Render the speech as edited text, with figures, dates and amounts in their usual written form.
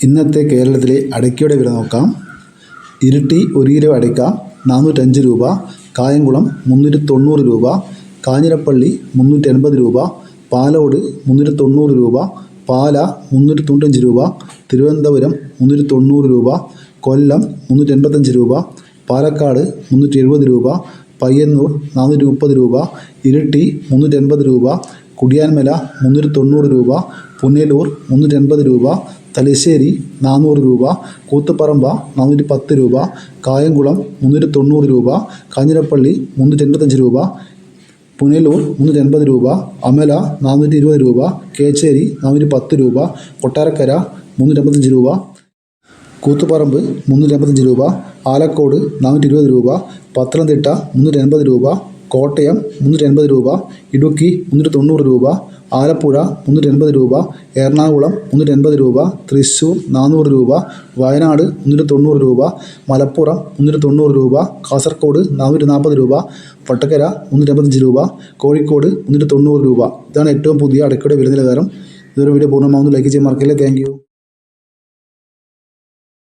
ഇന്നത്തെ കേരളത്തിലെ അടയ്ക്കയുടെ വില നോക്കാം. ഇരിട്ടി 1 കിലോ അടയ്ക്ക 405 രൂപ, കായംകുളം 390 രൂപ, കാഞ്ഞിരപ്പള്ളി 380 രൂപ, പാലോട് 390 രൂപ, പാല 395 രൂപ, തിരുവനന്തപുരം 390 രൂപ, കൊല്ലം 385 രൂപ, പാലക്കാട് 370 രൂപ, പയ്യന്നൂർ 430 രൂപ, ഇരിട്ടി 380 രൂപ, കുടിയാൻമല 390 രൂപ, പുനലൂർ 380 രൂപ, തലശ്ശേരി 400 രൂപ, കൂത്തുപറമ്പ 410 രൂപ, കായംകുളം 390 രൂപ, കാഞ്ഞിരപ്പള്ളി 385 രൂപ, പുനലൂർ 380 രൂപ, അമല 420 രൂപ, കേച്ചേരി 410 രൂപ, കൊട്ടാരക്കര 385 രൂപ, കൂത്തുപറമ്പ് 385 രൂപ, ആലക്കോട് 420 രൂപ, പത്തനംതിട്ട 380 രൂപ, കോട്ടയം 380 രൂപ, ഇടുക്കി 390 രൂപ, ആലപ്പുഴ 380 രൂപ, എറണാകുളം 380 രൂപ, തൃശ്ശൂർ 400 രൂപ, വയനാട് 390 രൂപ, മലപ്പുറം 390 രൂപ, കാസർഗോഡ് 440 രൂപ, വടകര 385 രൂപ, കോഴിക്കോട് 390 രൂപ. ഇതാണ് ഏറ്റവും പുതിയ അടയ്ക്കയുടെ വില നിലവാരം. ഇതൊരു വീഡിയോ പൂർണ്ണമാവുന്നു. ലൈക്ക് ചെയ്യാൻ മറക്കില്ല. Thank you.